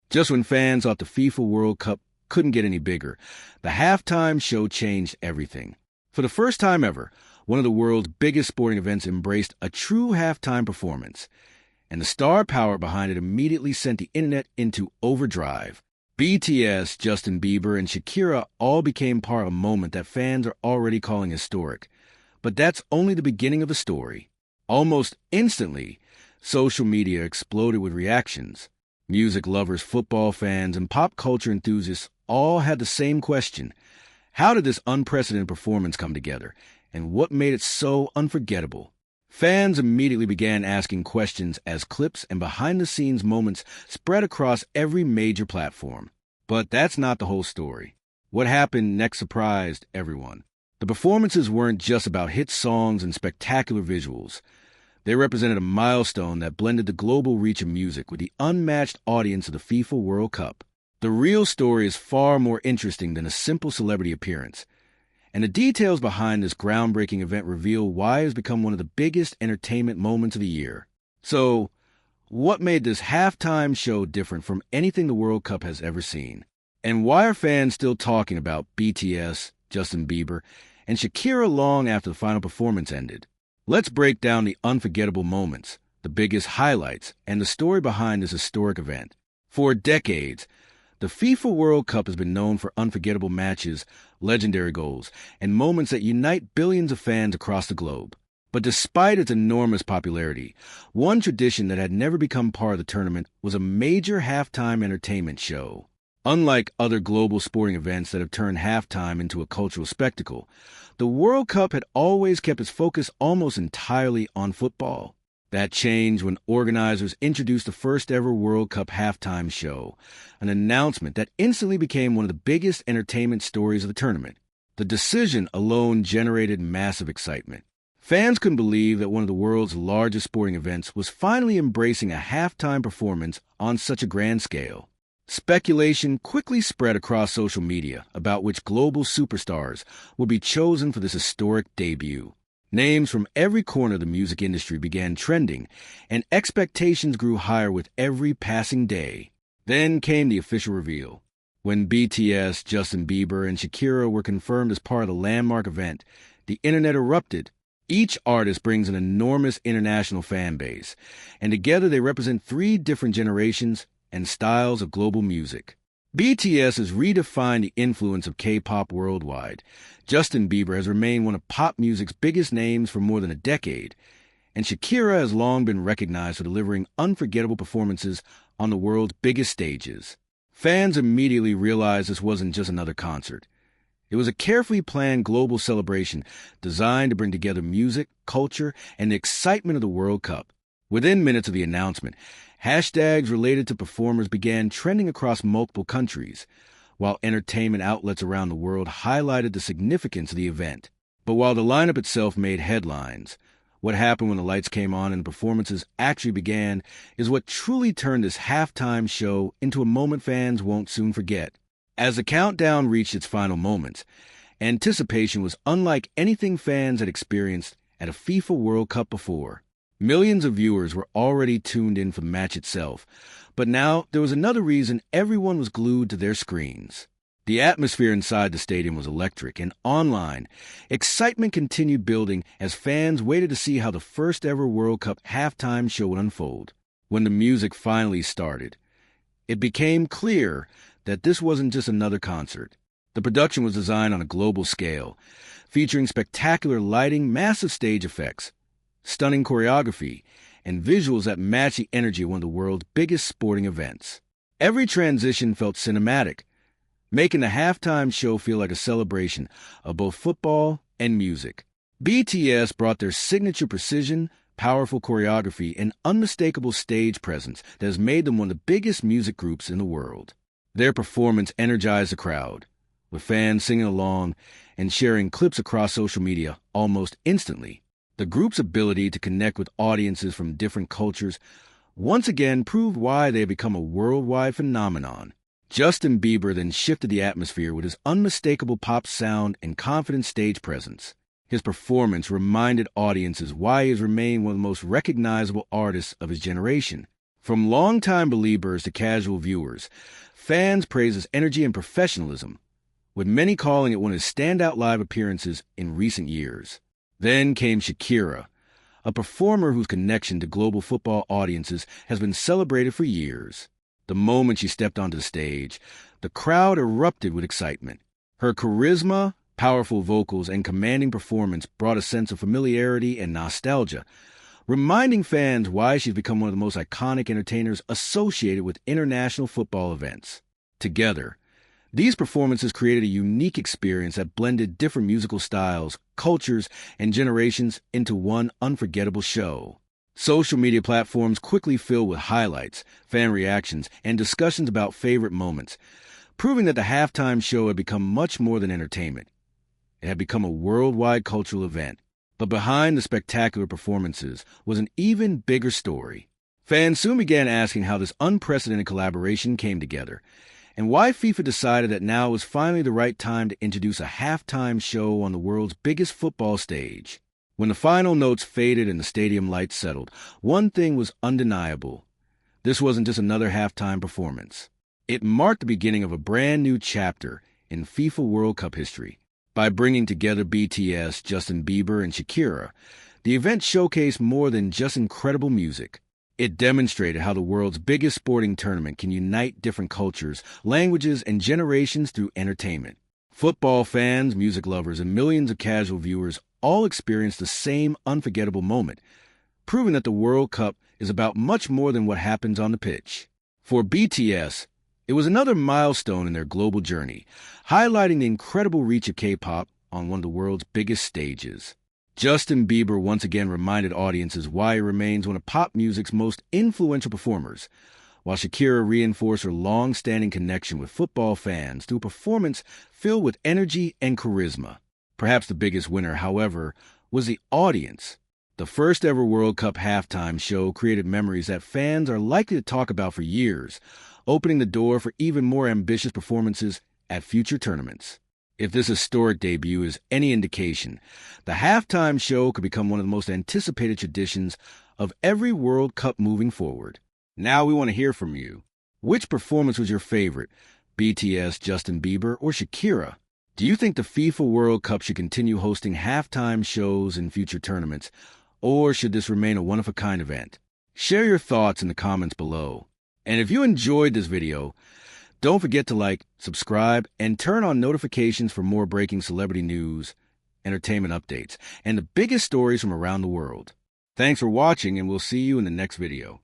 Just when fans thought the FIFA World Cup couldn't get any bigger, the halftime show changed everything. For the first time ever, one of the world's biggest sporting events embraced a true halftime performance, and the star power behind it immediately sent the internet into overdrive. BTS, Justin Bieber, and Shakira all became part of a moment that fans are already calling historic. But that's only the beginning of the story. Almost instantly, social media exploded with reactions. Music lovers, football fans, and pop culture enthusiasts all had the same question. How did this unprecedented performance come together, and what made it so unforgettable? Fans immediately began asking questions as clips and behind-the-scenes moments spread across every major platform. But that's not the whole story. What happened next surprised everyone. The performances weren't just about hit songs and spectacular visuals. They represented a milestone that blended the global reach of music with the unmatched audience of the FIFA World Cup. The real story is far more interesting than a simple celebrity appearance. And the details behind this groundbreaking event reveal why it has become one of the biggest entertainment moments of the year. So, what made this halftime show different from anything the World Cup has ever seen? And why are fans still talking about BTS, Justin Bieber, and Shakira long after the final performance ended? Let's break down the unforgettable moments, the biggest highlights, and the story behind this historic event. For decades, the FIFA World Cup has been known for unforgettable matches, legendary goals, and moments that unite billions of fans across the globe. But despite its enormous popularity, one tradition that had never become part of the tournament was a major halftime entertainment show. Unlike other global sporting events that have turned halftime into a cultural spectacle, the World Cup had always kept its focus almost entirely on football. That changed when organizers introduced the first-ever World Cup halftime show, an announcement that instantly became one of the biggest entertainment stories of the tournament. The decision alone generated massive excitement. Fans couldn't believe that one of the world's largest sporting events was finally embracing a halftime performance on such a grand scale. Speculation quickly spread across social media about which global superstars would be chosen for this historic debut. Names from every corner of the music industry began trending, and expectations grew higher with every passing day. Then came the official reveal. When BTS, Justin Bieber, and Shakira were confirmed as part of the landmark event, the internet erupted. Each artist brings an enormous international fan base, and together they represent three different generations and styles of global music. BTS has redefined the influence of K-pop worldwide. Justin Bieber has remained one of pop music's biggest names for more than a decade, and Shakira has long been recognized for delivering unforgettable performances on the world's biggest stages. Fans immediately realized this wasn't just another concert. It was a carefully planned global celebration designed to bring together music, culture, and the excitement of the World Cup. Within minutes of the announcement, hashtags related to performers began trending across multiple countries, while entertainment outlets around the world highlighted the significance of the event. But while the lineup itself made headlines, what happened when the lights came on and the performances actually began is what truly turned this halftime show into a moment fans won't soon forget. As the countdown reached its final moments, anticipation was unlike anything fans had experienced at a FIFA World Cup before. Millions of viewers were already tuned in for the match itself, but now there was another reason everyone was glued to their screens. The atmosphere inside the stadium was electric, and online, excitement continued building as fans waited to see how the first-ever World Cup halftime show would unfold. When the music finally started, it became clear that this wasn't just another concert. The production was designed on a global scale, featuring spectacular lighting, massive stage effects, stunning choreography, and visuals that match the energy of one of the world's biggest sporting events. Every transition felt cinematic, making the halftime show feel like a celebration of both football and music. BTS brought their signature precision, powerful choreography, and unmistakable stage presence that has made them one of the biggest music groups in the world. Their performance energized the crowd, with fans singing along and sharing clips across social media almost instantly. The group's ability to connect with audiences from different cultures once again proved why they had become a worldwide phenomenon. Justin Bieber then shifted the atmosphere with his unmistakable pop sound and confident stage presence. His performance reminded audiences why he has remained one of the most recognizable artists of his generation. From longtime Beliebers to casual viewers, fans praise its energy and professionalism, with many calling it one of his standout live appearances in recent years. Then came Shakira, a performer whose connection to global football audiences has been celebrated for years. The moment she stepped onto the stage, the crowd erupted with excitement. Her charisma, powerful vocals, and commanding performance brought a sense of familiarity and nostalgia, reminding fans why she's become one of the most iconic entertainers associated with international football events. Together, these performances created a unique experience that blended different musical styles, cultures, and generations into one unforgettable show. Social media platforms quickly filled with highlights, fan reactions, and discussions about favorite moments, proving that the halftime show had become much more than entertainment. It had become a worldwide cultural event. But behind the spectacular performances was an even bigger story. Fans soon began asking how this unprecedented collaboration came together, and why FIFA decided that now was finally the right time to introduce a halftime show on the world's biggest football stage. When the final notes faded and the stadium lights settled, one thing was undeniable. This wasn't just another halftime performance. It marked the beginning of a brand new chapter in FIFA World Cup history. By bringing together BTS, Justin Bieber, and Shakira, the event showcased more than just incredible music. It demonstrated how the world's biggest sporting tournament can unite different cultures, languages, and generations through entertainment. Football fans, music lovers, and millions of casual viewers all experienced the same unforgettable moment, proving that the World Cup is about much more than what happens on the pitch. For BTS, it was another milestone in their global journey, highlighting the incredible reach of Kpop on one of the world's biggest stages. Justin Bieber once again reminded audiences why he remains one of pop music's most influential performers, while Shakira reinforced her long-standing connection with football fans through a performance filled with energy and charisma. Perhaps the biggest winner, however, was the audience. The first ever World Cup halftime show created memories that fans are likely to talk about for years, opening the door for even more ambitious performances at future tournaments. If this historic debut is any indication, the halftime show could become one of the most anticipated traditions of every World Cup moving forward. Now we want to hear from you. Which performance was your favorite? BTS, Justin Bieber, or Shakira? Do you think the FIFA World Cup should continue hosting halftime shows in future tournaments, or should this remain a one-of-a-kind event? Share your thoughts in the comments below. And if you enjoyed this video, don't forget to like, subscribe, and turn on notifications for more breaking celebrity news, entertainment updates, and the biggest stories from around the world. Thanks for watching, and we'll see you in the next video.